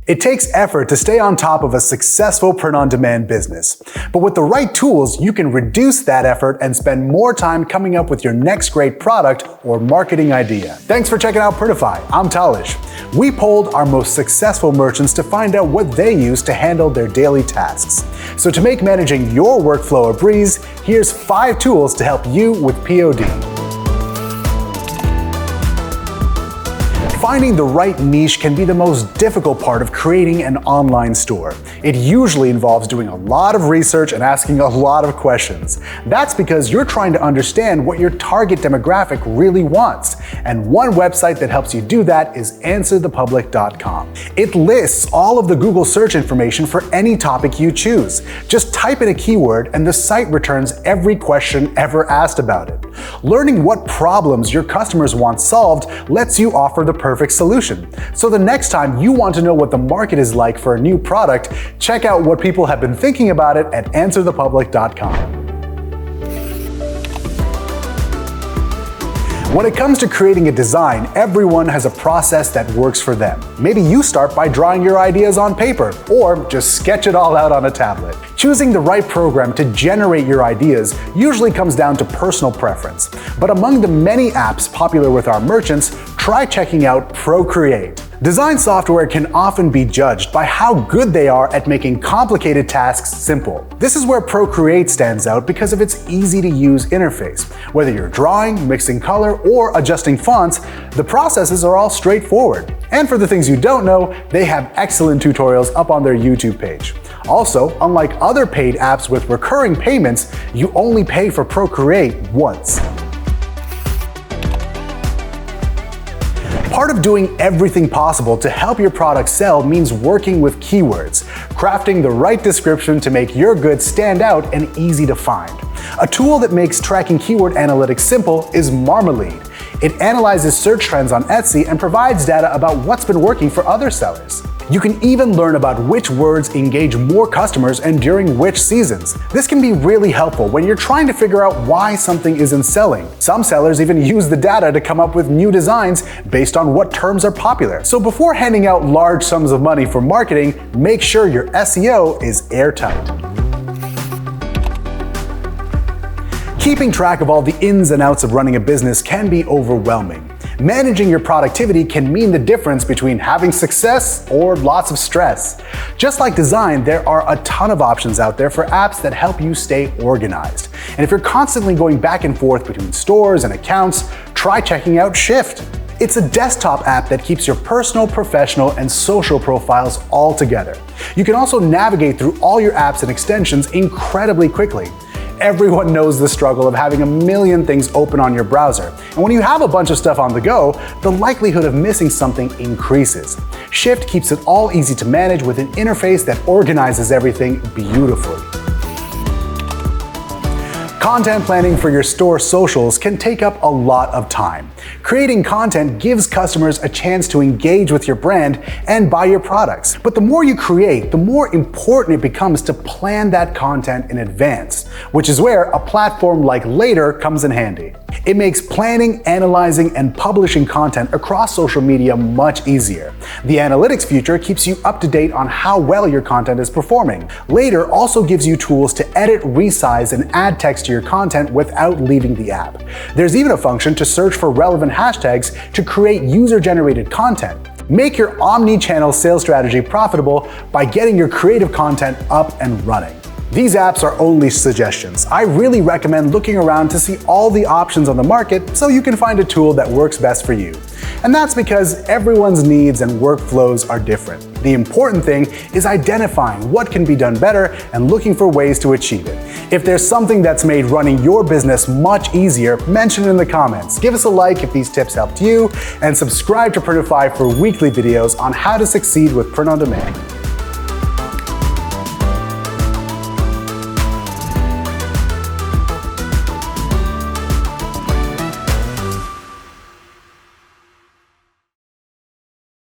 It takes effort to stay on top of a successful print-on-demand business. But with the right tools, you can reduce that effort and spend more time coming up with your next great product or marketing idea. Thanks for checking out Printify. I'm Talish. We polled our most successful merchants to find out what they use to handle their daily tasks. So to make managing your workflow a breeze, here's 5 tools to help you with POD. Finding the right niche can be the most difficult part of creating an online store. It usually involves doing a lot of research and asking a lot of questions. That's because you're trying to understand what your target demographic really wants. And one website that helps you do that is answerthepublic.com. It lists all of the Google search information for any topic you choose. Just type in a keyword and the site returns every question ever asked about it. Learning what problems your customers want solved lets you offer the perfect solution. So the next time you want to know what the market is like for a new product, check out what people have been thinking about it at answerthepublic.com. When it comes to creating a design, everyone has a process that works for them. Maybe you start by drawing your ideas on paper, or just sketch it all out on a tablet. Choosing the right program to generate your ideas usually comes down to personal preference. But among the many apps popular with our merchants, try checking out Procreate. Design software can often be judged by how good they are at making complicated tasks simple. This is where Procreate stands out because of its easy-to-use interface. Whether you're drawing, mixing color, or adjusting fonts, the processes are all straightforward. And for the things you don't know, they have excellent tutorials up on their YouTube page. Also, unlike other paid apps with recurring payments, you only pay for Procreate once. Part of doing everything possible to help your product sell means working with keywords, crafting the right description to make your goods stand out and easy to find. A tool that makes tracking keyword analytics simple is Marmalead. It analyzes search trends on Etsy and provides data about what's been working for other sellers. You can even learn about which words engage more customers and during which seasons. This can be really helpful when you're trying to figure out why something isn't selling. Some sellers even use the data to come up with new designs based on what terms are popular. So before handing out large sums of money for marketing, make sure your SEO is airtight. Keeping track of all the ins and outs of running a business can be overwhelming. Managing your productivity can mean the difference between having success or lots of stress. Just like design, there are a ton of options out there for apps that help you stay organized. And if you're constantly going back and forth between stores and accounts, try checking out Shift. It's a desktop app that keeps your personal, professional, and social profiles all together. You can also navigate through all your apps and extensions incredibly quickly. Everyone knows the struggle of having a million things open on your browser. And when you have a bunch of stuff on the go, the likelihood of missing something increases. Shift keeps it all easy to manage with an interface that organizes everything beautifully. Content planning for your store socials can take up a lot of time. Creating content gives customers a chance to engage with your brand and buy your products. But the more you create, the more important it becomes to plan that content in advance, which is where a platform like Later comes in handy. It makes planning, analyzing, and publishing content across social media much easier. The analytics feature keeps you up to date on how well your content is performing. Later also gives you tools to edit, resize, and add text to your content without leaving the app. There's even a function to search for relevant hashtags to create user-generated content. Make your omni-channel sales strategy profitable by getting your creative content up and running. These apps are only suggestions. I really recommend looking around to see all the options on the market so you can find a tool that works best for you. And that's because everyone's needs and workflows are different. The important thing is identifying what can be done better and looking for ways to achieve it. If there's something that's made running your business much easier, mention it in the comments. Give us a like if these tips helped you, and subscribe to Printify for weekly videos on how to succeed with print on demand.